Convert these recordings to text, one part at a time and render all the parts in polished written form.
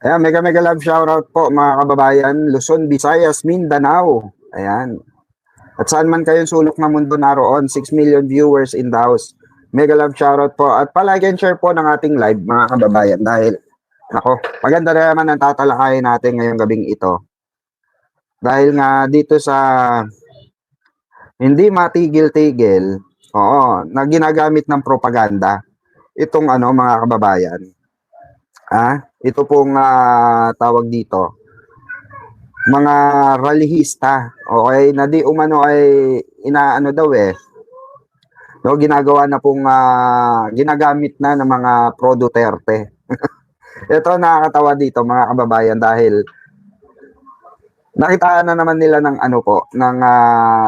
Ayan, mega mega love shoutout po mga kababayan, Luzon, Visayas, Mindanao. Ayan. At saan man kayong sulok ng mundo naroon, 6 million viewers in the house. Mega love shoutout po. At palike and share po ng ating live mga kababayan dahil ako, maganda na naman ang tatalakayin natin ngayong gabing ito. Dahil nga dito sa hindi matigil-tigil, oo, na ginagamit ng propaganda itong ano mga kababayan. Ito pong tawag dito, mga rallyista, okay, na di umano ay inaano daw no, ginagawa na pong ginagamit na ng mga pro Duterte. Ito nakakatawa dito mga kababayan dahil nakitaan na naman nila ng ano po, ng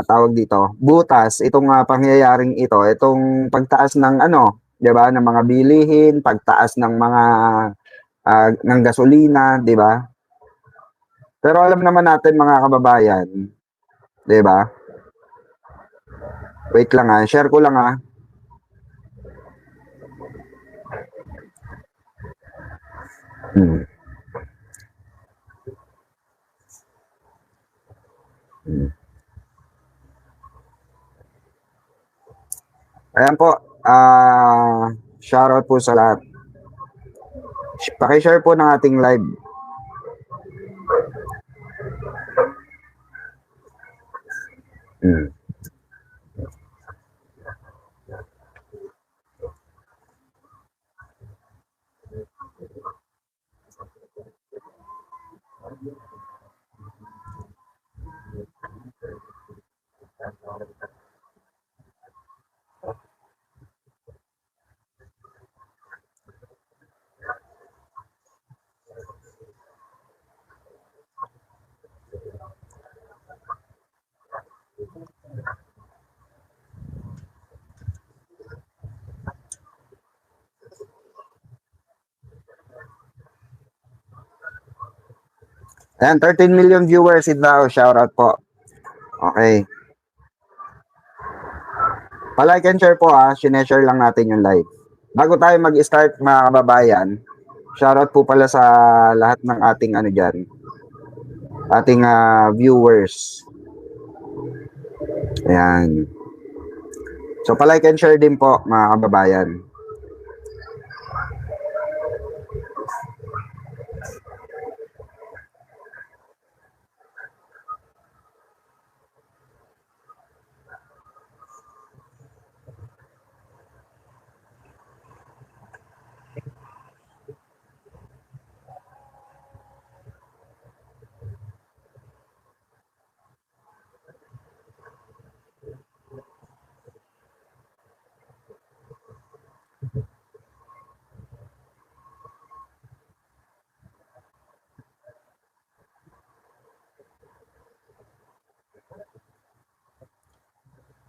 tawag dito, butas itong pangyayaring ito, itong pagtaas ng ano, 'di ba, ng mga bilihin, pagtaas ng mga ng gasolina, 'di ba? Pero alam naman natin mga kababayan, 'di ba? Wait lang share ko lang Hmm. Hmm. Ayan po, shoutout po sa lahat. Paki-share po ng ating live. Hmm. Ayan, 13 million viewers in the house. Shoutout po. Okay. Pa-like and share po sineshare lang natin yung live. Bago tayo mag-start mga kababayan, shoutout po pala sa lahat ng ating ano dyan, ating viewers. Ayan. So pa-like and share din po mga kababayan.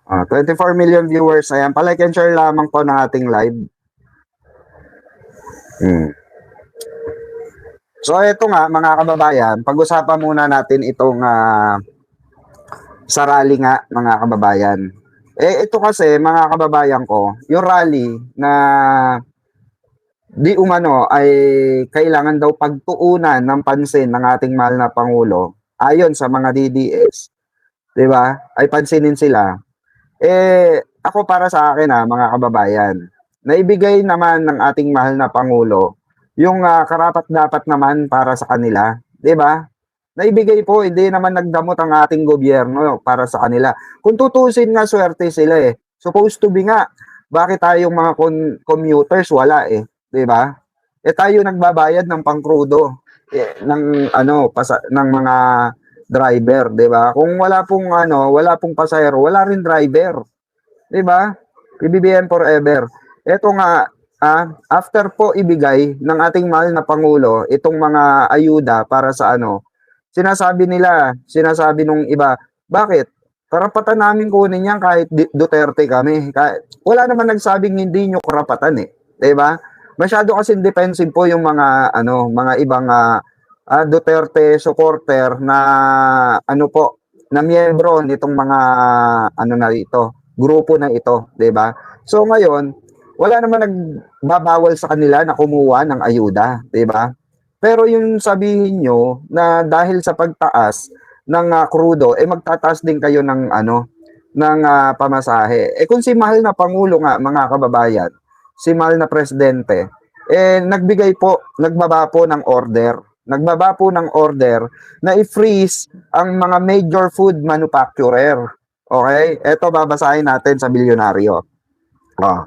Ah, 24 million viewers. Ayan, pa-like and share lamang po ng ating live. So ito nga mga kababayan, pag-usapan muna natin itong sa rally nga mga kababayan. Ito kasi mga kababayan ko, yung rally na di umano ay kailangan daw pagtuunan ng pansin ng ating mahal na Pangulo ayon sa mga DDS, 'di ba? Ay pansinin sila. Ako para sa akin mga kababayan, naibigay naman ng ating mahal na Pangulo yung karapat-dapat naman para sa kanila, 'di ba? Naibigay po, hindi naman nagdamot ang ating gobyerno para sa kanila. Kung tutusin nga, swerte sila Supposed to be nga, bakit tayong mga commuters wala 'di ba? Tayo nagbabayad ng pangkrudo ng ano ng mga driver, 'di ba? Kung wala pong pasahero, wala rin driver, 'di ba? PBBM forever. Ito nga after po ibigay ng ating mahal na Pangulo itong mga ayuda para sa sinasabi nung iba, bakit? Karapatan namin kunin yan kahit Duterte kami. Wala naman nagsabing hindi nyo karapatan 'di ba? Masyado kasi defensive po yung mga ibang Duterte supporter na na miyembro nitong mga na ito, grupo na ito, 'di ba? So ngayon, wala naman nagbabawal sa kanila na kumuha ng ayuda, 'di ba? Pero yung sabihin nyo na dahil sa pagtaas ng krudo, magtataas din kayo ng ng pamasahe. Kung si mahal na Pangulo nga, mga kababayan, si mahal na Presidente, nagbaba po ng order. Nagbaba po ng order na i-freeze ang mga major food manufacturer. Okay? Ito babasahin natin sa Bilyonaryo. Oh,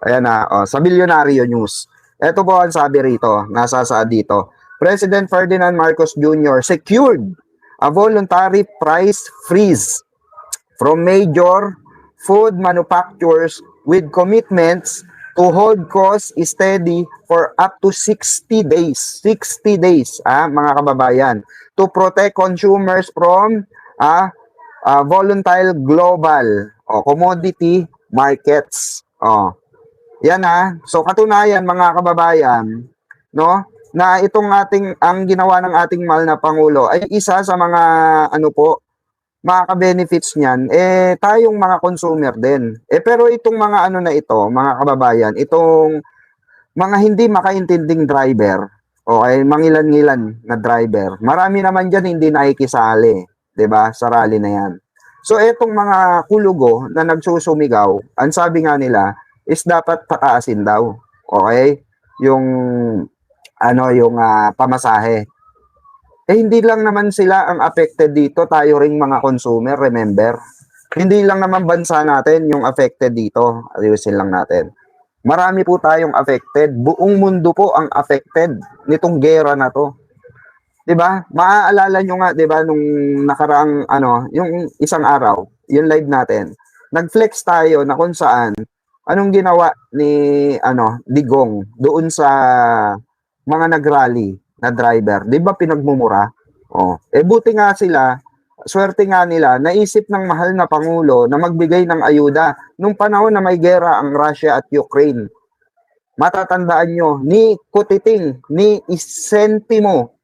ayan na, sa Bilyonaryo News. Ito po ang sabi rito, nasa saad dito. President Ferdinand Marcos Jr. secured a voluntary price freeze from major food manufacturers with commitments to hold costs steady for up to 60 days. 60 days, mga kababayan, to protect consumers from volatile global commodity markets. Yan So katunayan mga kababayan, no, na itong ang ginawa ng ating mahal na Pangulo ay isa sa mga makaka-benefits niyan tayong mga consumer din. Pero itong mga na ito, mga kababayan, itong mga hindi makaintinding driver, okay, mangilan-ngilan na driver. Marami naman diyan hindi nakikisali, 'di ba? Sa rally na 'yan. So etong mga kulugo na nagsusumigaw, ang sabi nga nila is dapat pataasin daw. Okay? Yung pamasahe. Hindi lang naman sila ang affected dito, tayo ring mga consumer, remember? Hindi lang naman bansa natin yung affected dito. Ayusin lang natin. Marami po tayong affected. Buong mundo po ang affected nitong gera na to. 'Di ba? Maaalala nyo nga, 'di ba, nung nakaraang yung isang araw, yung live natin. Nag-flex tayo na kung saan anong ginawa ni Digong doon sa mga nagrally na driver. 'Di ba pinagmumura? Buti nga sila, swerte nga nila, naisip ng mahal na Pangulo na magbigay ng ayuda nung panahon na may gera ang Russia at Ukraine. Matatandaan nyo, ni Kutiting, ni Isentimo,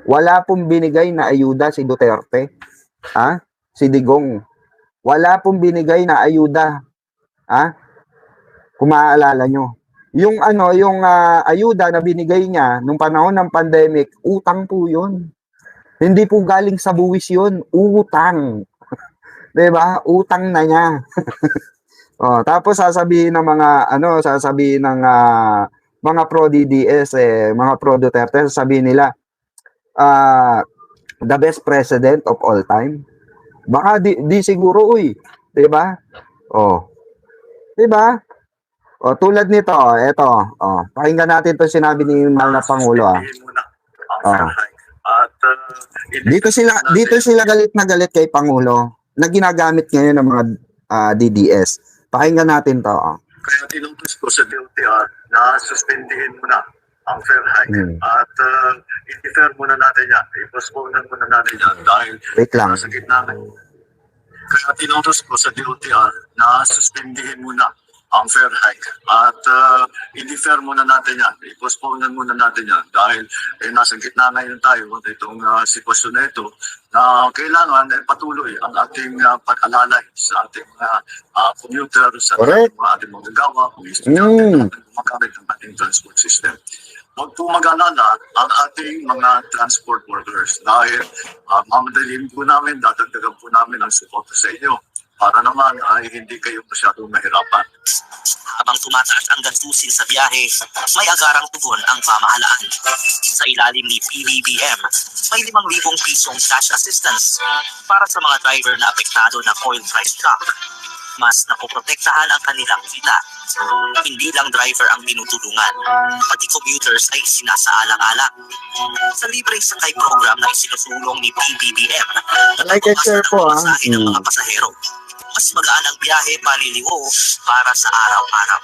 wala pong binigay na ayuda si Duterte. Si Digong. Wala pong binigay na ayuda. Kung maaalala nyo. Yung ayuda na binigay niya nung panahon ng pandemic, utang po 'yun. Hindi po galing sa buwis 'yun, utang. 'Di ba? Utang na niya. Tapos sasabihin ng mga pro DDS mga pro Duterte, sasabihin nila the best president of all time. Baka di siguro 'di ba? 'Di ba? Tulad nito, ito. Pakinggan natin 'tong sinabi ni mahal na Pangulo. Dito sila galit na galit kay Pangulo na ginagamit ngayon ng mga DDS. Pakinggan natin 'to. Kaya tinutos ko sa DOTR na suspendihin muna ang fair hike at i-defer muna natin yan. I-postpone muna natin yan dahil sa gitna. Kaya tinutos ko sa DOTR na suspendihin muna ang fair hike at i-defer muna natin yan, i-postpone muna natin yan dahil nasa gitna ngayon tayo itong sitwasyon na ito na kailangan patuloy ang ating pag-alalay sa ating commuter, sa ating magagawa, kung estudyante natin magamit ang ating transport system. Huwag po mag-alala ang ating mga transport workers dahil mamadaliin po namin, dadagdagan po namin ang suporta sa inyo para naman ay hindi kayo masyadong mahirapan. Habang tumataas ang gastusin sa biyahe, may agarang tugon ang pamahalaan. Sa ilalim ni PBBM, may 5,000 pisong cash assistance para sa mga driver na apektado ng oil price shock. Mas napoprotektahan ang kanilang kita. Hindi lang driver ang tinutulungan, pati commuters ay sinasaalang-alang. Sa libreng sakay program na isinusulong ni PBBM, share po ng mga pasahero. Mas magaan ang biyahe paliliwo para sa araw-araw.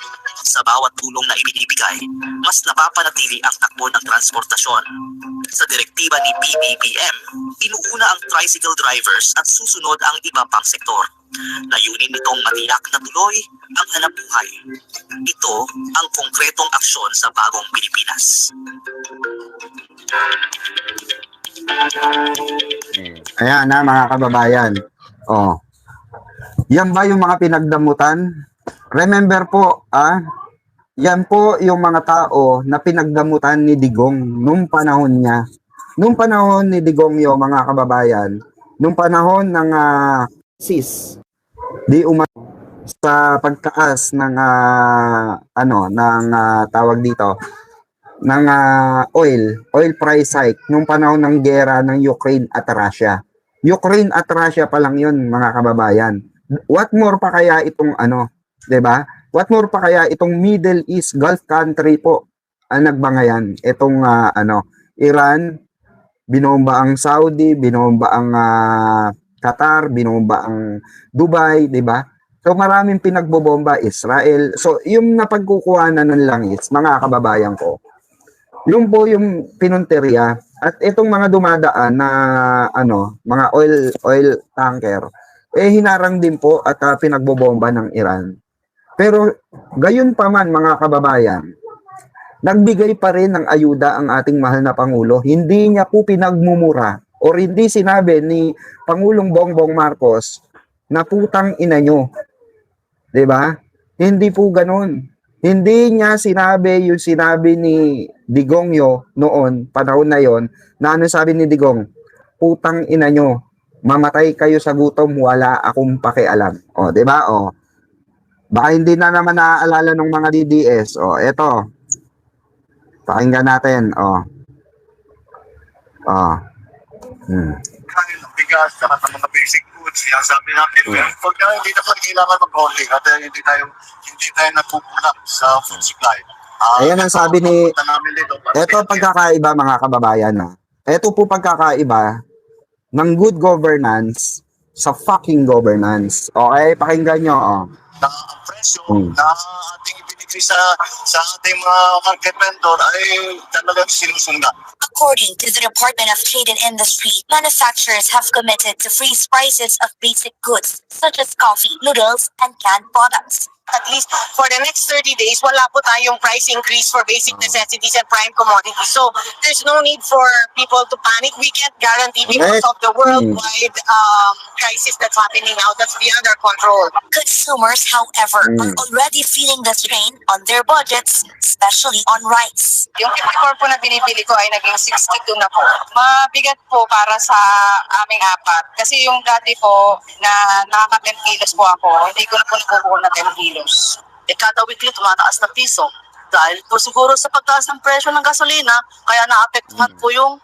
Sa bawat tulong na ibinibigay, mas napapanatili ang takbo ng transportasyon. Sa direktiba ni PBBM, inuuna ang tricycle drivers at susunod ang iba pang sektor. Layunin nitong matiyak na tuloy ang hanapbuhay. Ito ang konkretong aksyon sa bagong Pilipinas. Ayan na mga kababayan. Yan ba yung mga pinagdamutan? Remember po, yan po yung mga tao na pinagdamutan ni Digong nung panahon niya. Nung panahon ni Digong yo, mga kababayan, nung panahon ng di sa pagtaas ng tawag dito ng oil price hike nung panahon ng giyera ng Ukraine at Russia. Ukraine at Russia pa lang 'yun, mga kababayan. What more pa kaya itong 'di ba? What more pa kaya itong Middle East Gulf country po ang nagbangayan. Itong Iran, binomba ang Saudi, binomba ang Qatar, binomba ang Dubai, 'di ba? So maraming pinagbobomba Israel. So yung napagkukuhanan ng langis, mga kababayan ko, yung po yung pinunteriya at itong mga dumadaan na mga oil tanker hinarang din po at pinagbobomba ng Iran. Pero gayon pa man, mga kababayan, nagbigay pa rin ng ayuda ang ating mahal na Pangulo. Hindi niya po pinagmumura o hindi sinabi ni Pangulong Bongbong Marcos na putang ina nyo. 'Di ba? Hindi po ganoon. Hindi niya sinabi yung sinabi ni Digong yo noon, panahon na yon, na ano sabi ni Digong? Putang ina nyo, mamatay kayo sa gutom, wala akong pakialam. O, 'di ba? O. Baka hindi na naman naaalala ng mga DDS. O, eto. Pakinggan natin. O. Dahil ang bigas, lahat ng mga basic foods, sinasabi natin, pag hindi na kailangan mag-holding at hindi tayo nagkukulang sa food supply. Ayan ang sabi ni... namin dito, Ito pagkakaiba, mga kababayan. Ito po pagkakaiba ng good governance sa fucking governance. Okay? Pakinggan nyo. na ang presyo na ating ibinigay sa ating mga market vendor ay talagang sinusundan. According to the Department of Trade and Industry, manufacturers have committed to freeze prices of basic goods such as coffee, noodles, and canned products. At least for the next 30 days, wala po tayong price increase for basic necessities and prime commodities. So there's no need for people to panic. We can't guarantee because of the worldwide crisis that's happening now. That's beyond our control. Consumers, however, are already feeling the strain on their budgets, especially on rice. Yung 54 po na binibili ko ay naging 62 na po. Mabigat po para sa aming apat. Kasi yung dati po na nakaka 10 kilos po ako, hindi ko na po nakukuha na 10 kilos. Kada weekly tumataas na piso. Dahil po siguro sa pagtaas ng presyo ng gasolina, kaya naapektuhan po yung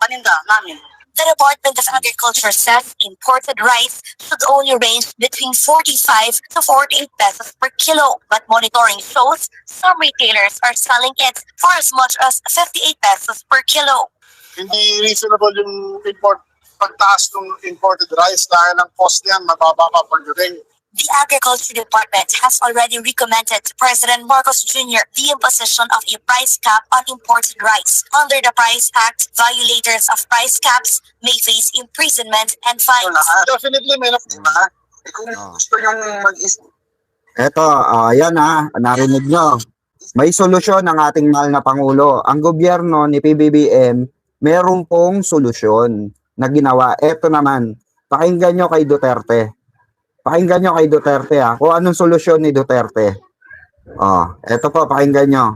paninda namin. The Department of Agriculture says imported rice should only range between 45 to 48 pesos per kilo. But monitoring shows some retailers are selling it for as much as 58 pesos per kilo. Hindi reasonable yung pagtaas ng imported rice dahil ang cost niyan mababa pa pagdating. The Agriculture Department has already recommended to President Marcos Jr. the imposition of a price cap on imported rice. Under the Price Act, violators of price caps may face imprisonment and fines. Definitely, may Diba? Kung gusto yung Eto, yan narinig nyo. May solusyon ng ating mahal na Pangulo. Ang gobyerno ni PBBM, meron pong solusyon na ginawa. Eto naman, pakinggan nyo kay Duterte. Pakinggan nyo kay Duterte kung anong solusyon ni Duterte. Eto po, pakinggan nyo.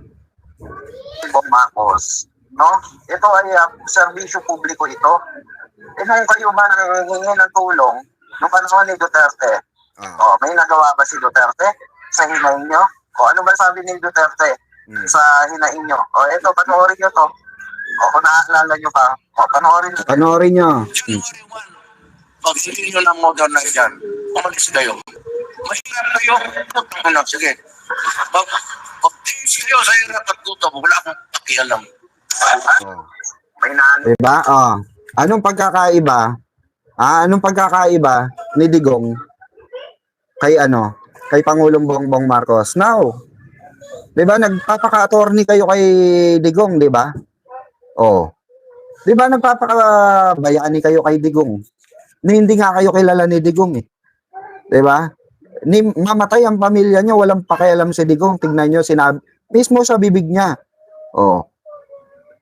Marcos, no? Ito ay serbisyo publiko ito. Kung kayo ba nangingi ng tulong nung panahon ni Duterte? May nagawa ba si Duterte sa hinaing nyo? Ano ba sabi ni Duterte sa hinaing nyo? Ito, panoorin nyo to. Kung naaalala nyo pa, panoorin nyo. Panoorin nyo. Pag hindi nyo na modernize yan, umalis kayo. Mahirap kayo, putang na, sige. Pag tingin kayo sa hirap at gutom, wala akong pakialam. May naan. Diba? Anong pagkakaiba? Anong pagkakaiba ni Digong kay kay Pangulong Bongbong Marcos? Now, 'di ba nagpapaka-attorney kayo kay Digong, 'di ba? 'Di ba nagpapakabayani kayo kay Digong? Hindi nga kayo kilala ni Digong 'Di ba? Mamatay ang pamilya niyo, walang pakialam si Digong. Tingnan niyo, sinabi mismo sa bibig niya.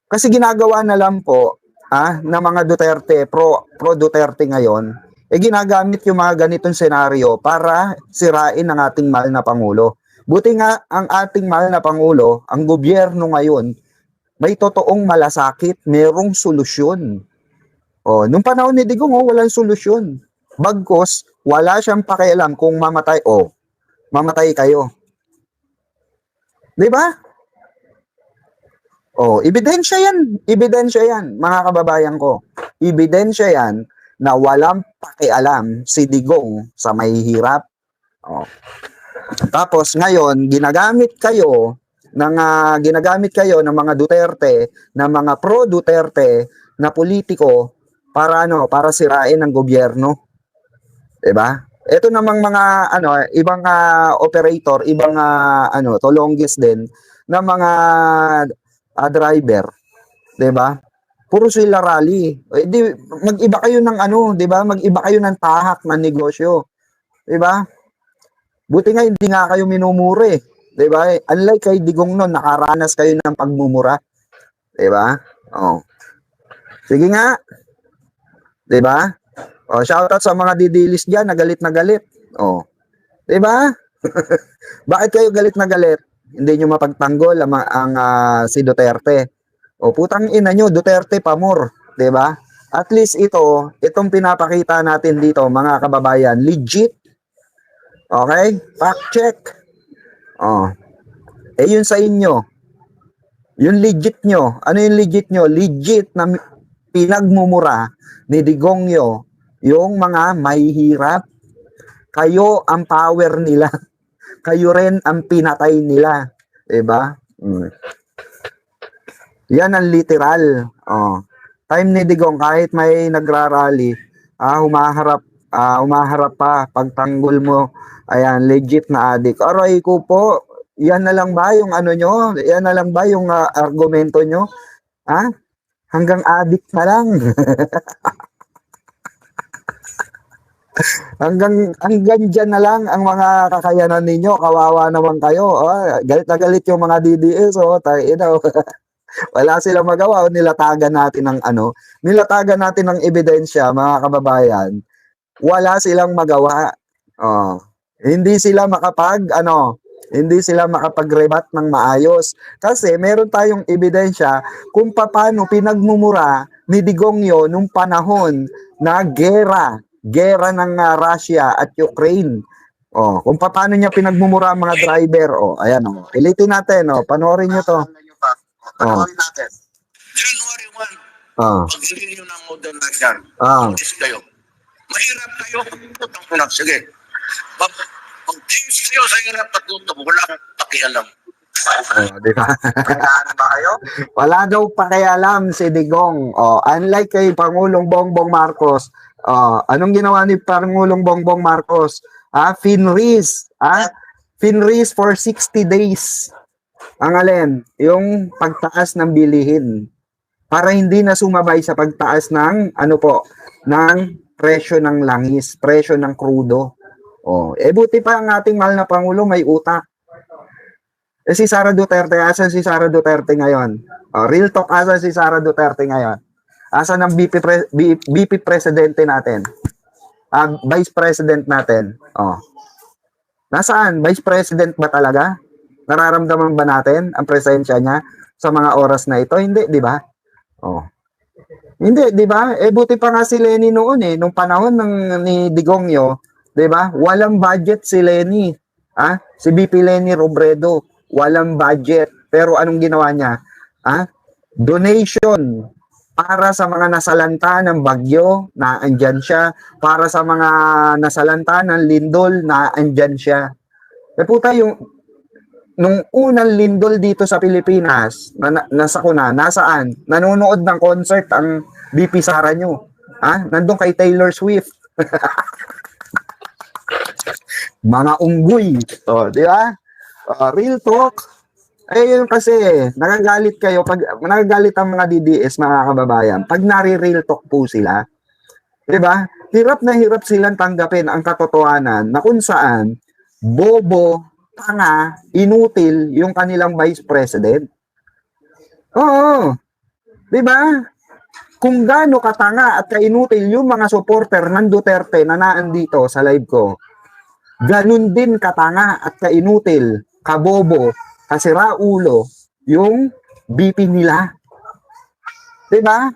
Kasi ginagawa na lang po na mga Duterte, pro Duterte ngayon, ginagamit yung mga ganitong senaryo para sirain ang ating mahal na Pangulo. Buti nga ang ating mahal na Pangulo, ang gobyerno ngayon, may totoong malasakit, merong solusyon. Nung panahon ni Digong, walang solusyon. Bagkos, wala siyang pakialam kung mamatay, mamatay kayo. Di ba? Ebidensya yan, mga kababayan ko. Ebidensya yan na walang pakialam si Digong sa mahihirap. Tapos ngayon, ginagamit kayo ng mga Duterte, ng mga pro-Duterte na politiko para sirain ang gobyerno. 'Di ba? Ito namang mga ibang operator, ibang tolonggis din na mga driver, 'di ba? Puro sila rally. Mag-iba kayo ng 'di ba? Mag-iba kayo ng tahak ng negosyo. 'Di ba? Buti nga hindi nga kayo minumura, 'di ba? Unlike kay Digong noon, nakaranas kayo ng pagmumura. 'Di ba? Sige nga. 'Di ba? Shoutout sa mga didilis diyan, nagalit na galit. 'Di ba? Bakit kayo galit na galit? Hindi nyo mapagtanggol ang si Duterte. Putang ina nyo, Duterte pamor, 'di ba? At least itong pinapakita natin dito, mga kababayan, legit. Okay? Fact check. Yun sa inyo. Yung legit nyo. Ano yung legit nyo? Legit na pinagmumura ni Digongyo yung mga mahihirap. Kayo ang power nila. Kayo rin ang pinatay nila. Diba? Yan ang literal. Time ni Digong, kahit may nagrarally, humaharap pa, pagtanggol mo, ayan, legit na adik. Aray ko po, yan na lang ba yung nyo? Yan na lang ba yung argumento nyo? Hanggang adik na lang. hanggang dyan na lang ang mga kakayanan ninyo. Kawawa naman kayo. Galit na galit yung mga DDS. Wala silang magawa. Nilatagan natin ng ebidensya, mga kababayan. Wala silang magawa. Hindi sila makapag-rebat ng maayos. Kasi meron tayong ebidensya kung paano pinagmumura ni Digongyo nung panahon na gera ng Russia at Ukraine. Kung paano niya pinagmumura ang mga driver. Ayan, pilitin natin, panoorin niyo to. Panoorin natin. January 1, pag hindi nyo ng modern na yan, kayo. Mahirap kayo. Sige. Mag-change kayo sa hirap at gutom. Wala akong pakialam. Diba? Kailangan ba kayo? Wala daw pakialam si Digong. Unlike kay Pangulong Bongbong Marcos, anong ginawa ni Pangulong Bongbong Marcos? Finreeze. Finreeze for 60 days. Ang alin? Yung pagtaas ng bilihin. Para hindi na sumabay sa pagtaas ng ng presyo ng langis, presyo ng krudo. Buti pa ang ating mahal na Pangulo may utak. Si Sara Duterte, asan si Sara Duterte ngayon? Real talk, asan si Sara Duterte ngayon? Asan ang VP Presidente natin? Vice President natin? Nasaan? Vice President ba talaga? Nararamdaman ba natin ang presensya niya sa mga oras na ito? Hindi, di ba? Hindi, di ba? Buti pa nga si Lenny noon nung panahon ni Digongyo, di ba? Walang budget si Lenny. Si VP Lenny Robredo, walang budget. Pero anong ginawa niya? Donation para sa mga nasalanta ng bagyo, naandyan siya. Para sa mga nasalanta ng lindol, naandyan siya. Puta, nung unang lindol dito sa Pilipinas, nasaan? Nanonood ng concert ang VP Sara nyo. Nandun kay Taylor Swift. Mga unggoy. Di ba? Real talk. Yun kasi, nagagalit ang mga DDS, mga kababayan, pag nare-real talk po sila. Di ba? Hirap na hirap silang tanggapin ang katotohanan na kung saan bobo, tanga, inutil yung kanilang vice president. Di ba? Kung gaano katanga at kainutil yung mga supporter ng Duterte na naandito sa live ko, ganun din katanga at kainutil, kabobo, kasiraulo, yung BP nila. Diba?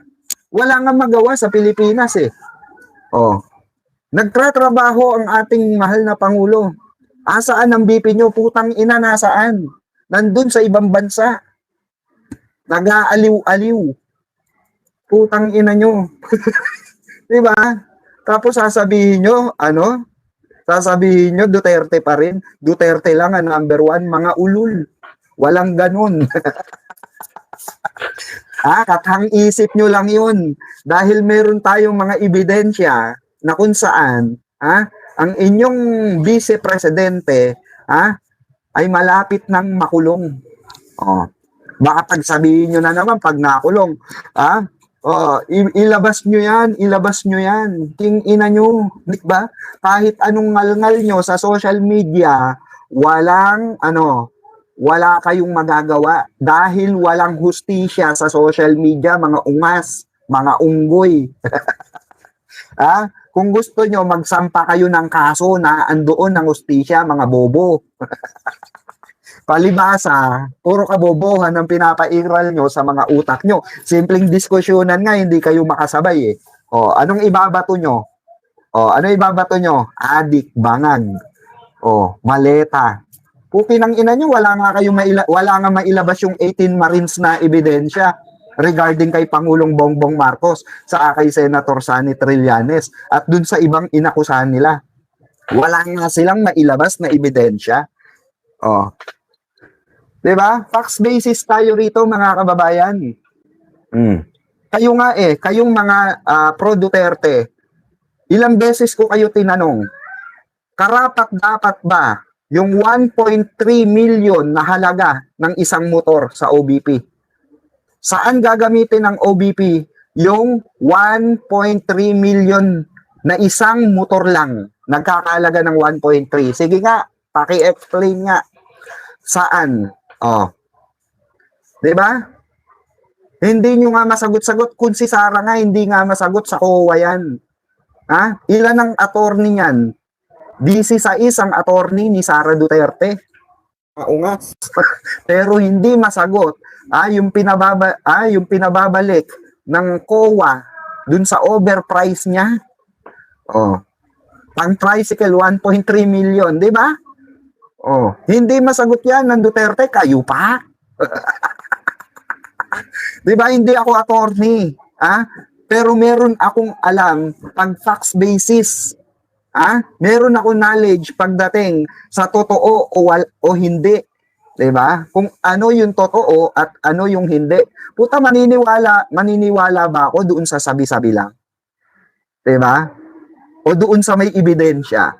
Wala nga magawa sa Pilipinas eh. Oh. Nagtratrabaho ang ating mahal na Pangulo. Asaan ang BP nyo? Putang ina, nasaan? Nandun sa ibang bansa. Nag-aaliw-aliw. Putang ina nyo. Diba? Tapos sasabihin nyo, ano? Sasabihin nyo, Duterte pa rin. Duterte lang ang number 1, mga ulul. Walang ganun. Kathang isip nyo lang yun. Dahil meron tayong mga ebidensya na kung saan, ang inyong vice-presidente, ay malapit ng makulong. Oh. Baka pagsabihin nyo na naman pag nakulong, ilabas nyo yan, king ina nyo, di ba? Kahit anong ngal-ngal nyo sa social media, wala kayong magagawa dahil walang hustisya sa social media, mga ungas, mga unggoy. Kung gusto nyo, magsampa kayo ng kaso na andoon ng hustisya, mga bobo. Palibasa, puro kabobohan ang pinapairal nyo sa mga utak nyo. Simpleng diskusyonan nga, hindi kayo makasabay eh. Anong ibabato nyo? Adik, bangag. Maleta. Pukin ng ina nyo, wala nga mailabas yung 18 Marines na ebidensya regarding kay Pangulong Bongbong Marcos sa kay Senator Sonny Trillanes at dun sa ibang inakusahan nila. Wala nga silang mailabas na ebidensya. Diba? Facts basis tayo rito, mga kababayan. Kayo nga kayong mga pro Duterte, ilang beses ko kayo tinanong, karapat dapat ba yung 1.3 million na halaga ng isang motor sa OBP? Saan gagamitin ng OBP yung 1.3 million na isang motor lang? Nagkakalaga ng 1.3. Sige nga, paki-explain nga. Saan? Diba? Hindi nyo nga masagot-sagot. Kung si Sara nga, hindi nga masagot sa COA yan. Ilan ang attorney yan? 16 ang attorney ni Sara Duterte. Ungas. Pero hindi masagot yung pinababalik ng COA dun sa overprice niya. Pang tricycle 1.3 million, di ba? Hindi masagot yan ng Duterte, kayo pa. Di ba, hindi ako attorney, pero meron akong alam pag facts basis. Meron ako knowledge pagdating sa totoo o hindi. Di ba? Kung ano yung totoo at ano yung hindi. Puta, maniniwala ba ako doon sa sabi-sabi lang? Di ba? O doon sa may ebidensya?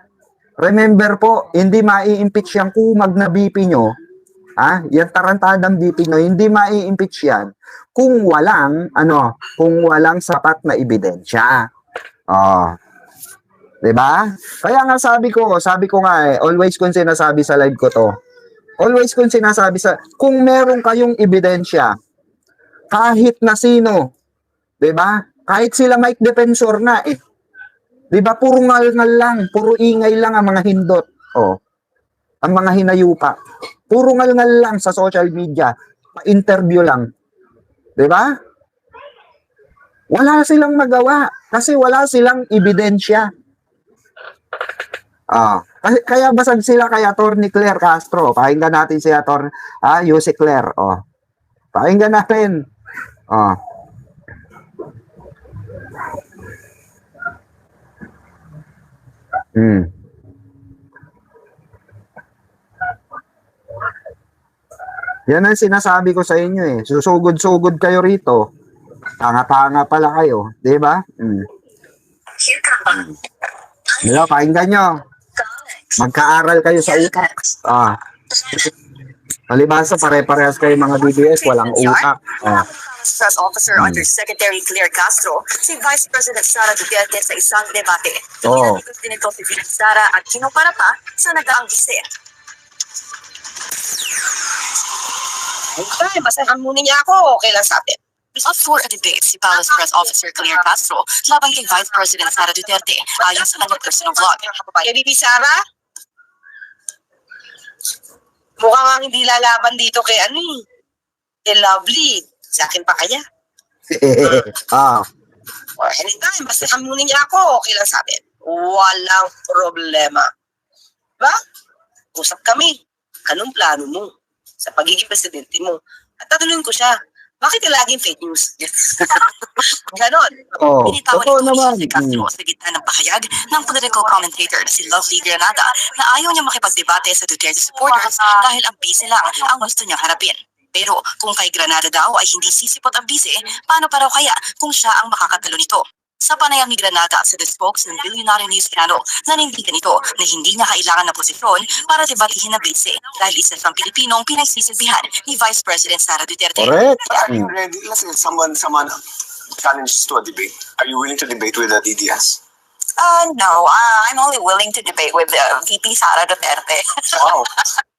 Remember po, hindi mai-impeach yung kumag na BP nyo. Yan tarantadang BP nyo, hindi mai-impeach yan kung walang sapat na ebidensya. Diba? Kaya nga sabi ko nga always kung sinasabi sa live ko to, kung meron kayong ebidensya, kahit na sino, diba? Kahit sila Mike Defensor na diba, puro ngal-ngal lang, puro ingay lang ang mga hindot. Ang mga hinayupa. Puro ngal-ngal lang sa social media. Pa-interview lang. Diba? Wala silang magawa kasi wala silang ebidensya. Kaya basag sila kay Atty. Claire Castro. Pakinggan natin si Yusek Claire. Pakinggan natin. Yan ang sinasabi ko sa inyo susugod-sugod kayo rito. Tanga-tanga pala kayo, 'di ba? Hello, pakinggan nyo. Magkaaral kayo sa utak. Palibasa, pare-parehas kayo mga DBS, walang utak. Press Officer Undersecretary Claire Castro, si Vice President Sara Duterte sa isang debate. Pinatigot din ito si Vice Sara at kinumpara pa sa nagaang gise. Ay, basahan muna niya ako. Okay lang sa atin. Up for a debate si Palace Press Officer Claire Castro laban kay Vice President Sara Duterte ayon sa kanyang personal vlog. KBP Sara? Mukhang nga hindi lalaban dito kay kay Lovely. Sa akin pa kaya? Ah, Or anytime, basta hamunin niya ako, okay lang sa atin. Walang problema. Diba? Usap kami. Anong plano mo sa pagiging presidente mo? At tatanungin ko siya, bakit ka laging fake news? Ganon. oh, Binitawan totoo ito naman. ni Castro sa gitna ng pahayag ng political commentator na si Lovely Granada na ayaw niya makipagdebate sa Duterte supporters dahil ang bise lang ang gusto niyang harapin. Pero kung kay Granada daw ay hindi sisipot ang bise, paano pa raw kaya kung siya ang makakatalo nito? Sa panayam ni Granada sa The Spokes ng Billionaire News Channel, nanindigan ito na hindi niya kailangan ng posisyon para debatihin na bise dahil isa siyang Pilipinong pinagsisilbihan ni Vice President Sara Duterte. Correct. Are you ready? Let's say someone challenges to a debate. Are you willing to debate with the DDS? No, I'm only willing to debate with VP Sara Duterte. Wow.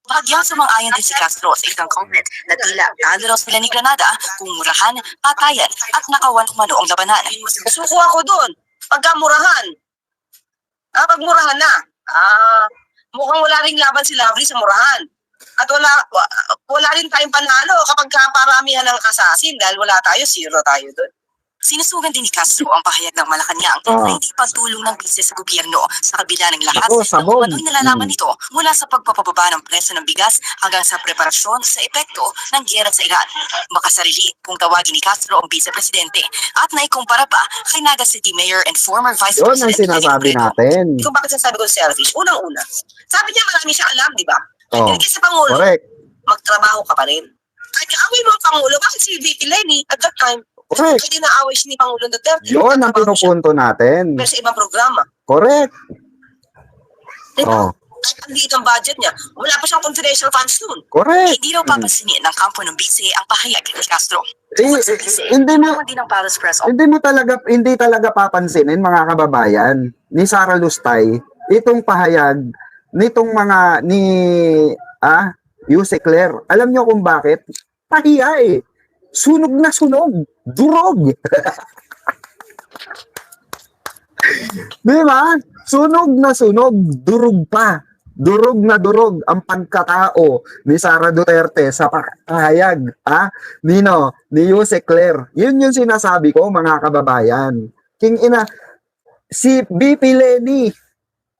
Bahagyang sumang-ayon din si Castro sa isang comment na tila talo raw sila ni Granada kung murahan, patayan at nakawan-umano ang labanan. Suko ako doon. Pagkamurahan. Pag murahan na. Mukhang wala ring laban si Lovely sa murahan. At wala rin tayong panalo kapag paramihan ng assassin dahil wala tayo, zero tayo doon. Sinusugan din ni Castro ang pahayag ng Malacanang na hindi pagtulong ng bise sa gobyerno sa kabila ng lahat sabon. ng nalalaman nito mula sa pagpapababa ng presyo ng bigas hanggang sa preparasyon sa epekto ng giyera sa Iran. Makasarili kung tawagin ni Castro ang vice-presidente at naikumpara pa kay Naga City Mayor and former Vice Yun ang President sinasabi Lenny Robredo. natin. Kung bakit sasabi ko selfish, unang-una, sabi niya marami siya alam, di ba? Oh, Hindi sa Pangulo, correct. magtrabaho ka pa rin. Kahit kaaway mo ang Pangulo, bakit si VP Lenny at that time, Correct. hindi naaway siya ni Pangulo Duterte. Yun ang Nagtatrabaho siya. pinupunto natin. Pero sa ibang programa. Correct. Di ba? Oh, Kahit ang liit ang budget niya, wala pa siyang confidential funds noon. correct. Hindi raw papasinin ng kampo ng bise ang pahayag ni Castro. Hindi mo Naman din ang Palace Press hindi talaga papansinin mga kababayan ni Sara Lustay itong pahayag nitong mga ni Yuse Claire. Alam niyo kung bakit? Pahiya eh. Sunog na sunog. Durog. Di ba? Sunog na sunog. Durog pa. Durog na durog ang pagkatao ni Sara Duterte sa pahayag ni Yuse Claire. Yun yung sinasabi ko mga kababayan. King ina, si BP Lenny,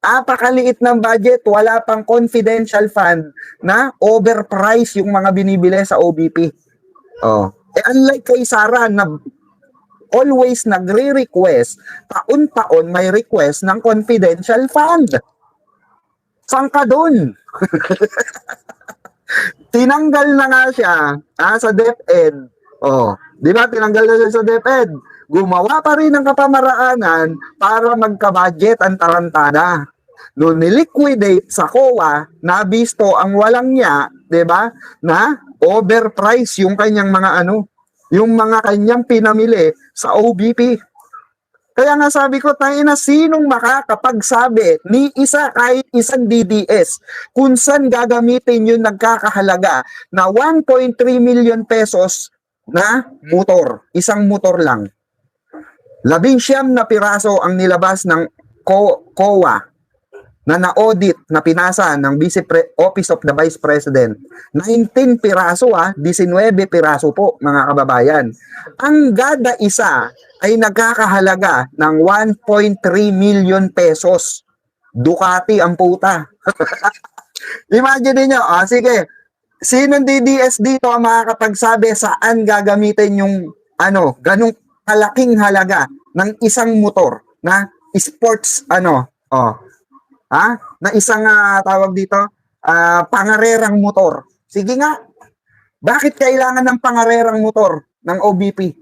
apakaliit ng budget, wala pang confidential fund na overprice yung mga binibili sa OBP. Oh. Unlike kay Sara na always nagre-request, taon-taon may request ng confidential fund. Saan ka dun? Tinanggal na nga siya sa DepEd. Oh, di ba tinanggal na siya sa DepEd? Gumawa pa rin ng kapamaraanan para magka-budget ang tarantana. Noon niliquidate sa COA, nabisto ang walang niya, 'di ba? Na overprice yung kanyang mga yung mga kanyang pinamili sa OBP. Kaya nga sabi ko, tayo na sinong makakapagsabi ni kahit isang DDS kung saan gagamitin yung nagkakahalaga na 1.3 million pesos na motor, isang motor lang. 19 na piraso ang nilabas ng COA na na-audit, na pinasa ng Office of the Vice President. 19 piraso 19 piraso po mga kababayan. Ang gada isa ay nagkakahalaga ng 1.3 million pesos. Ducati ang puta. Imagine niyo, sige, sinong DDS dito ang makakapagsabi saan gagamitin yung ganung kalaking halaga ng isang motor na sports na isang tawag dito, pangarerang motor. Sige nga, bakit kailangan ng pangarerang motor ng OBP?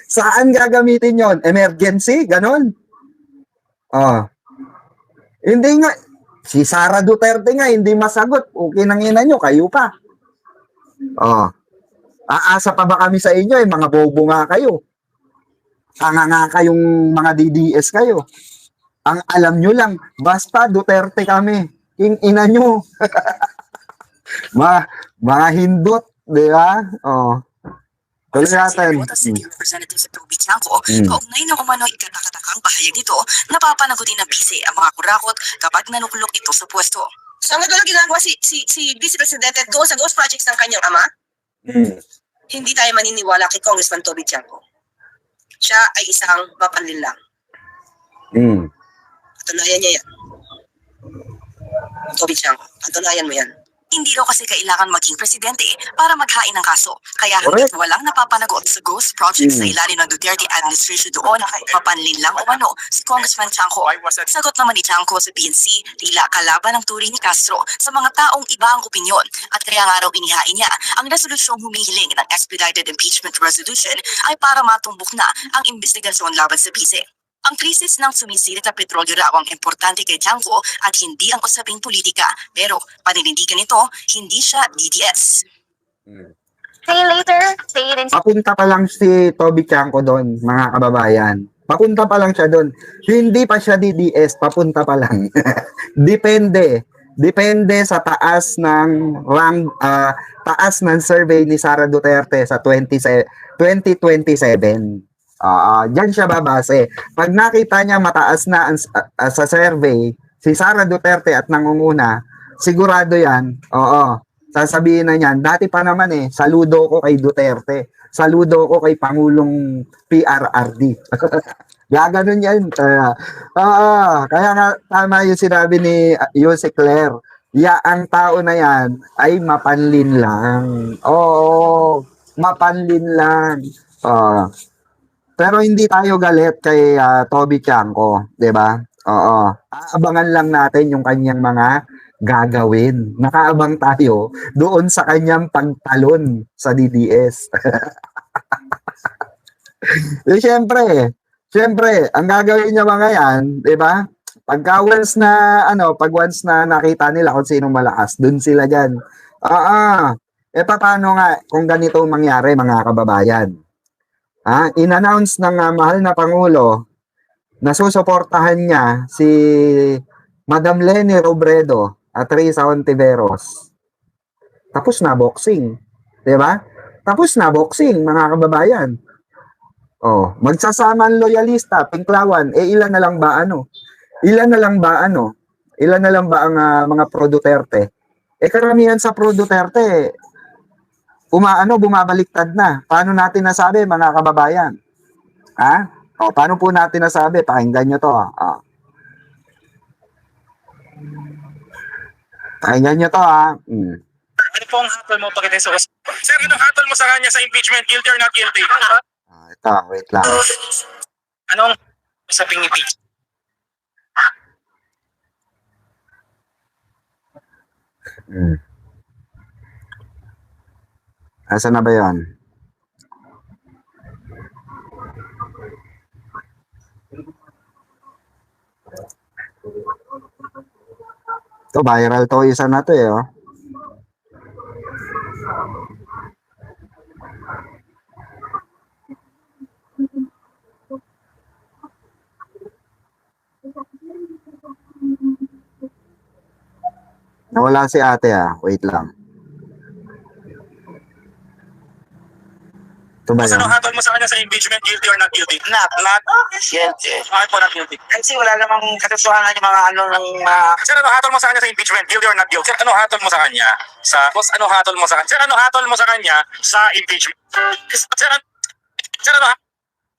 Saan gagamitin yon? Emergency? Ganon? Hindi nga, si Sara Duterte nga, hindi masagot. Okay nang ina nyo, kayo pa. Aasa pa ba kami sa inyo? Mga bobo nga kayo. Tanga nga kayong mga DDS kayo. Ang alam nyo lang, basta Duterte kami. King ina nyo. mga hindot, di ba? Tuloy natin. City Representative sa Toby Chanco, kaugnay ng umano'y ikatakatakang pahayag nito, napapanagutin ng bise ang mga kurakot kapag nanuklok ito sa pwesto. So, ang lang ginagawa si Vice Presidente doon sa ghost projects ng kanyang ama, hindi tayo maniniwala kay Congressman Toby Tiangco. Siya ay isang mapanlinlang. Patunayan niya yan. Toby Tiangco, patunayan mo yan. Hindi raw kasi kailangan maging presidente para maghain ng kaso. Kaya hanggat walang napapanagot sa ghost project sa ilalim ng Duterte administration doon, mapanlin lang umano si Congressman Tiangco. Sagot naman ni Tiangco sa PNC, tila kalaban ang turing ni Castro sa mga taong iba ang opinyon. At kaya nga raw inihain niya ang resolusyong humihiling ng expedited impeachment resolution ay para matumbok na ang investigasyon laban sa Vice. Ang krisis ng sumisilip na petrolyo raw ang importante kay Tiangco at hindi ang usaping politika. Pero paninindigan nito, hindi siya DDS. See you later. See you in Papunta pa lang si Toby Tiangco doon, mga kababayan. Papunta pa lang siya doon. Hindi pa siya DDS, papunta pa lang. Depende. Depende sa taas ng taas ng survey ni Sara Duterte sa 2027. Diyan siya babase. Pag nakita niya mataas na sa survey si Sara Duterte at nangunguna, sigurado yan. Sasabihin na niyan, dati pa naman saludo ko kay Duterte. Saludo ko kay Pangulong PRRD. Gaganon yan. Kaya nga tama yung sinabi ni Jose Claire. Ang tao na yan ay mapanlin lang. Mapanlin lang. Pero hindi tayo galit kay Toby Tiangco, 'di ba? Abangan lang natin yung kanyang mga gagawin. Nakaabang tayo doon sa kanyang pagtalon sa DDS. Siyempre, ang gagawin niya mga 'yan, 'di ba? Pag once na nakita nila kung sinong malakas, doon sila diyan. Paano nga kung ganito mangyari, mga kababayan? In-announce ng mahal na Pangulo na susuportahan niya si Madam Leni Robredo at Risa Ontiveros. Tapos na boxing. 'Di ba? Tapos na boxing, mga kababayan. Magsasama ang loyalista, pinklawan, ilan na lang ba Ilan na lang ba ang mga pro Duterte? Karamihan sa pro Duterte bumabaliktad na. Paano natin nasabi, mga kababayan? Paano po natin nasabi? Pakinggan nyo to. Pakinggan nyo to, Ano po ang hatol mo pagdating sa Sir, anong hatol mo sa kanya sa impeachment? Guilty or not guilty? Ito, wait lang. Anong usaping impeachment? Asa na ba yun? Ito, viral to isa na to Nawala si ate wait lang. Ito ba yan? Anong hatol mo sa kanya sa impeachment? Guilty or not guilty? Not guilty. Bakit po not guilty? Kasi wala namang katotohanan yung mga Sir, ano hatol mo sa kanya sa impeachment? Guilty or not guilty? Sir, ano hatol mo sa kanya ano hatol mo sa kanya? Sir, ano hatol mo sa kanya sa impeachment? Sir,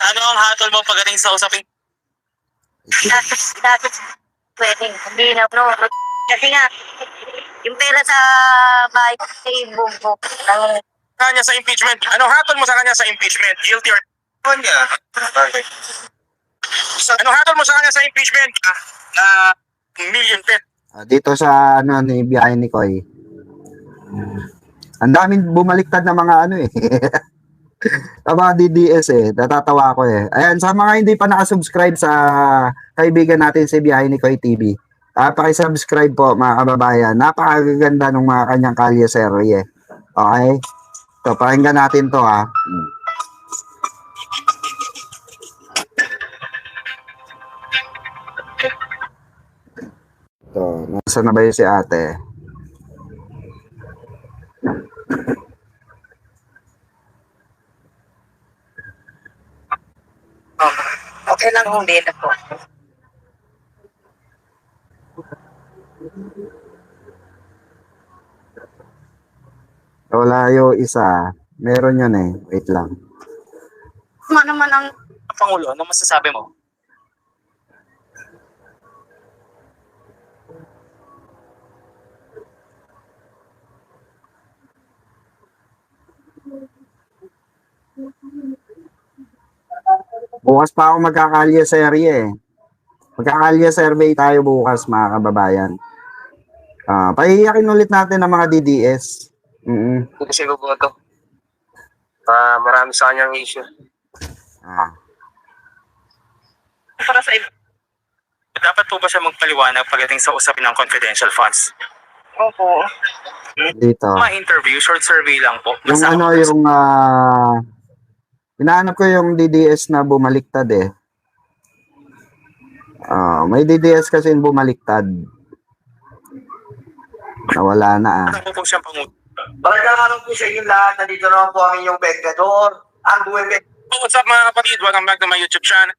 ano ang hatol mo pagdating sa usaping? Dapat pwedeng hindi na bro. Kasi nga, yung pera sa bahay ay bumbo. Kanya sa impeachment. Ano hatol mo sa kanya sa impeachment? Guilty or kanya? Ano hatol mo sa kanya sa impeachment? Na million pet. Dito sa ni biyahe ni Koy. Ang daming bumaliktad na mga mga DDS natatawa ako Ayan, sa mga hindi pa nakasubscribe sa kaibigan natin si Biyahe ni Koy TV. Paki-subscribe po, mga kababayan. Napakaganda ng mga kanyang kalye serye. Okay? So, pakinggan natin to Ito, nasa na ba yun si ate? Okay lang kung dito po. Palayo isa. Meron yun eh. Wait lang. naman ang Pangulo, ano masasabi mo? Bukas pa ako magkakalya serye eh. Magkakalya survey tayo bukas mga kababayan. Pahiyakin ulit natin ang mga DDS. Kasi ko to. Marami sa kanyang issue. Para sa iba. Dapat po ba siya magpaliwanag pagdating sa usapin ng confidential funds? Opo. Dito. Mga interview, short survey lang po. Yung ano, yung hinahanap ko yung DDS na bumaliktad eh. May DDS kasi yung bumaliktad. Nawala na Ano po siyang pangulo? Magkakaroon po sa inyo lahat. Nandito naman po ang inyong Vengador. Ang buwebe. What's up mga kapatid? Welcome back to my YouTube channel.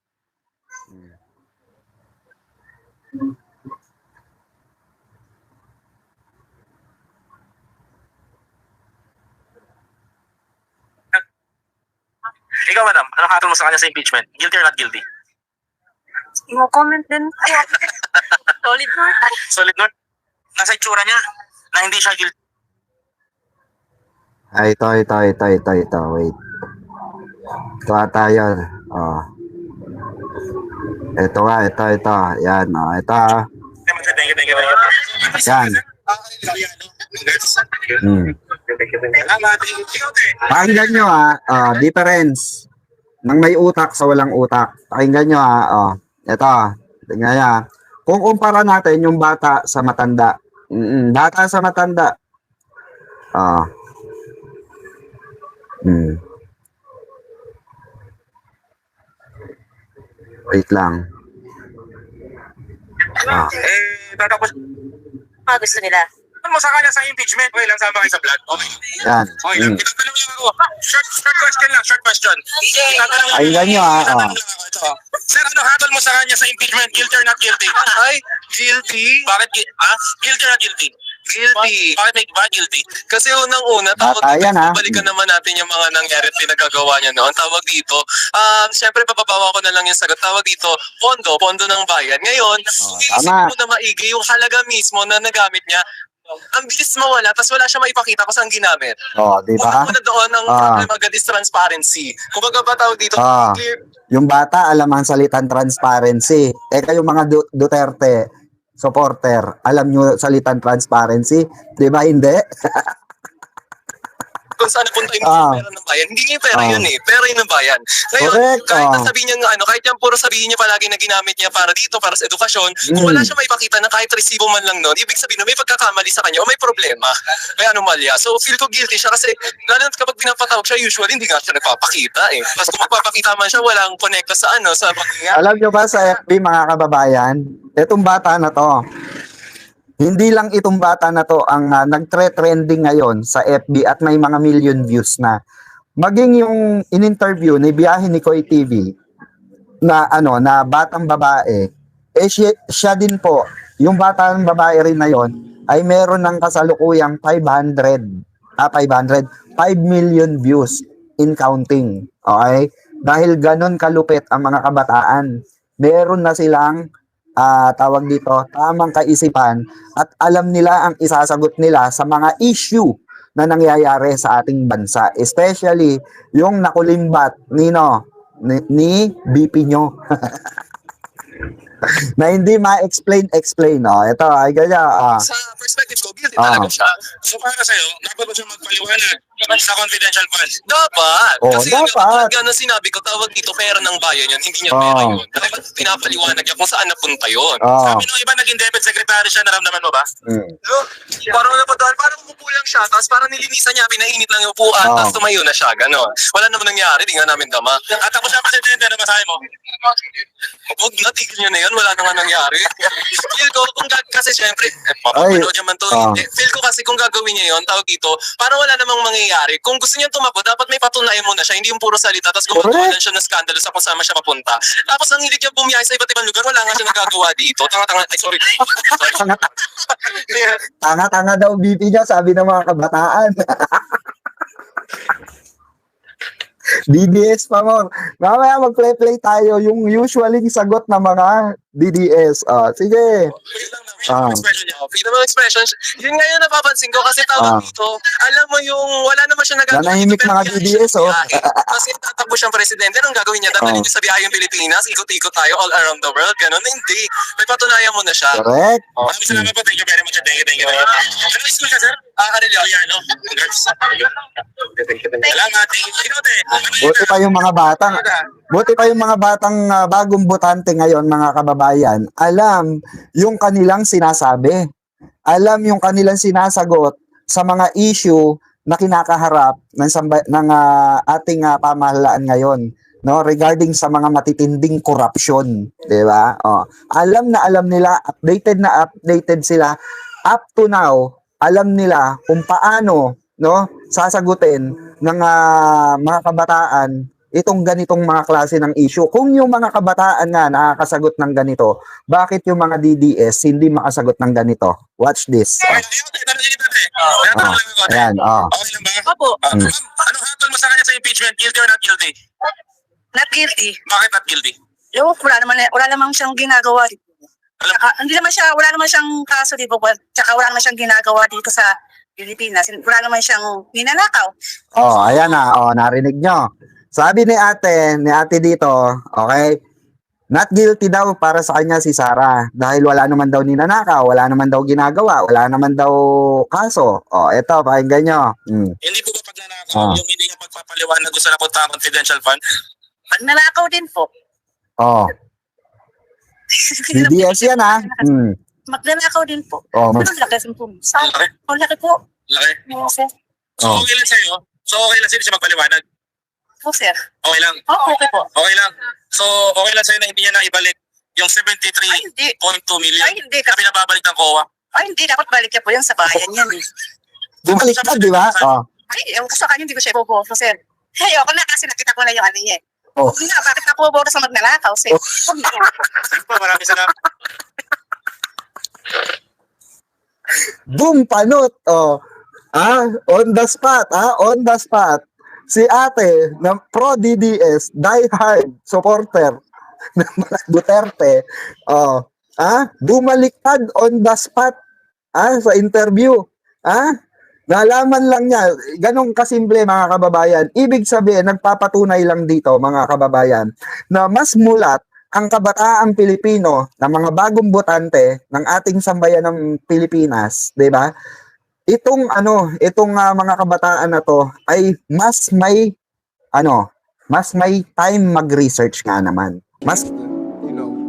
Ikaw, madam, anong hatol mo sa kanya sa impeachment? Guilty or not guilty? Mo comment din. Solid na. Solid nun? Nasa itsura niya na hindi siya guilty. ito. Wait. Ito ata yun. Ito. Yan, ito. Thank you. Yan. Pakinggan nyo difference ng may utak sa walang utak. Pakinggan nyo ito, tingnan nyo kung kumpara natin yung bata sa matanda. Bata sa matanda. Wait lang. Tatapos Gusto nila. ano mo sa kanya sa impeachment? Okay lang, sama kayo sa vlog. Okay. Yan. Okay lang. Itatanong lang ako. Short question lang, short question. Itatanong lang. Pakinggan nyo Itatanong lang ako ito. Sir, ano hatol mo sa kanya sa impeachment? Guilty or not guilty? Ay, guilty. Bakit? Guilty or not guilty? Guilty. Bakit may ba guilty? Kasi unang-una, tawag Bata dito, yan, ha? balikan naman natin yung mga nangyari at pinagagawa niya noon. Tawag dito, syempre papabawa ko na lang yung sagot. Tawag dito, pondo ng bayan. Ngayon, iisip tama. mo na maigi yung halaga mismo na nagamit niya. Ang bilis mawala, tapos wala siya maipakita kung saan ginamit. Di ba? Una doon, ang problem agad is transparency. Kung baga ba tawag dito, clear, Yung bata alam ang salitang transparency. Kayo mga Duterte supporter, alam nyo salitang transparency? Di ba hindi? kung saan napunta yung pera ng bayan. Hindi niya yung pera yun eh. Pera yun ng bayan. Ngayon, Correct. kahit na sabihin niya kahit yan puro sabihin niya palagi na ginamit niya para dito, para sa edukasyon, kung wala siya maipakita na kahit resibo man lang noon, ibig sabihin na may pagkakamali sa kanya o may problema. May anomalya. So, feel ko guilty siya kasi lalo na kapag pinapatawag siya, usually hindi nga siya nagpapakita eh. Tapos kung magpapakita man siya, walang connecta sa sa paghinga. Alam nyo ba sa FB mga kababayan, itong bata na to, hindi lang itong bata na to ang nagtre-trending ngayon sa FB at may mga million views na. Maging yung in-interview ni Biyahe ni Koy TV na na batang babae, siya din po, yung batang babae rin na yon ay meron ng kasalukuyang 5 million views in counting. Okay? Dahil ganun kalupit ang mga kabataan, meron na silang tawag dito, tamang kaisipan at alam nila ang isasagot nila sa mga issue na nangyayari sa ating bansa. Especially yung nakulimbat ni BP nyo. na hindi ma-explain. Ito, ay ganyan. Sa perspective ko, guilty talaga siya. So para sa'yo, dapat ba siya magpaliwanag sa confidential funds? Dapat. Kasi dapat. Gano'n sinabi ko, tawag dito pera ng bayan yun, hindi niya pera yun. Dapat pinapaliwanag niya kung saan napunta yun. Sabi nung iba naging debit secretary siya, naramdaman mo ba? Look, parang napadaan, parang umupo lang siya, tapos parang nilinisan niya, pinainit lang yung upuan, tapos tumayo na siya, gano'n. Wala naman nangyari, di nga namin dama. At ako siya presidente, ano masahe mo? Huwag na, tigil niya na yun, wala naman nangyari. Feel ko, kasi syempre, papapanood niya man to, feel ko kasi kung gagawin niya yun, tawag dito, parang wala namang mangyayari. Kung gusto niya tumakbo, dapat may patunayan mo na siya, hindi yung puro salita, tapos gumagawa lang siya ng skandalo sa kung saan siya papunta. Tapos ang hilig niya bumiyahe sa iba't ibang lugar, wala nga siya nagagawa dito. Sorry. Tanga-tanga daw BP niya, sabi ng mga kabataan. DDS pa mo. Mamaya mag-play tayo yung usually sagot ng mga DDS. Sige. Freedom of expression. Yun nga yung napapansin ko kasi tawag dito, alam mo yung wala naman siya nagagawa. Nanahimik mga DDS, Kasi tatakbo siyang presidente, anong gagawin niya? Dadalhin niya sa biyahe yung Pilipinas, ikot-ikot tayo all around the world, ganun. Hindi. May patunayan mo na siya. Correct. Maraming salamat po. Thank you very much. Thank you. Ano school ka, sir? Arellano. Congrats. Salamat. Ikaw, te. Buti pa yung mga batang bagong botante ngayon, mga kababayan, alam yung kanilang sinasabi. Alam yung kanilang sinasagot sa mga issue na kinakaharap ng ating pamahalaan ngayon, no, regarding sa mga matitinding corruption, 'di ba? Alam nila, updated sila up to now. Alam nila kung paano, no, sasagutin ng mga kabataan itong ganitong mga klase ng issue. Kung yung mga kabataan nga nakakasagot ng ganito, bakit yung mga DDS hindi makasagot ng ganito? Watch this. Ayan. Okay lang ba? Opo. Anong hatol mo sa kanya sa impeachment? Guilty or not guilty? Not guilty. Bakit not guilty? Yung wala naman siyang ginagawa dito. Wala naman siyang kaso dito. Tsaka wala naman siyang ginagawa dito sa Pilipinas. Wala naman siyang ninanakaw. Ayan narinig nyo. Sabi ni ate dito, okay, not guilty daw para sa kanya si Sara dahil wala naman daw ninanakaw, wala naman daw ginagawa, wala naman daw kaso. Eto, pakinggan nyo. Hindi po ba pagnanakaw yung hindi niya pagpapaliwanag kung saan napunta ang confidential fund? Pagnanakaw din po. DDS yan Magnanakaw din po. Pero laki po. Laki po. Laki? So okay lang sa'yo? So okay lang sa'yo siya magpaliwanag? Po, sir. Okay lang? Okay po. Okay lang. So okay lang sa'yo na hindi niya na ibalik yung 73.2 million na pinababalik ng COA? Hindi. Dapat balik niya po yan sa bayan yan. Bumaliktad, di ba? Yung sa kanya hindi ko siya iboboto, sir. Ayoko na kasi nakita ko na yung ano niya. Hindi na, bakit ako boboto sa magnanakaw, sir? Maraming salamat. Boom, panot. On the spot. Si ate ng pro DDS, die-hard supporter ng mga Duterte, bumaliktad on the spot sa interview. Nalaman lang niya, ganong kasimple mga kababayan. Ibig sabihin, nagpapatunay lang dito mga kababayan na mas mulat ang kabataang Pilipino ng mga bagong botante ng ating sambayan ng Pilipinas, 'di ba? Itong mga kabataan na to ay mas may time mag-research nga naman.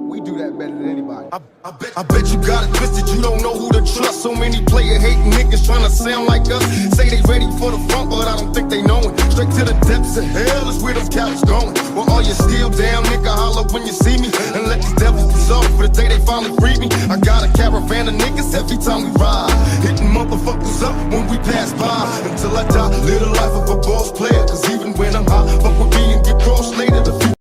We do that better than anybody. I bet you got it twisted, you don't know who to trust. So many player hating niggas trying to sound like us. Say they ready for the front, but I don't think they know it. Straight to the depths of hell is where them cowards going. Well, all you still down, nigga, holler when you see me. And let these devils dissolve for the day they finally free me. I got a caravan of niggas every time we ride. Hitting motherfuckers up when we pass by. Until I die, live the life of a boss player. Cause even when I'm high, fuck with me and get crossed later. The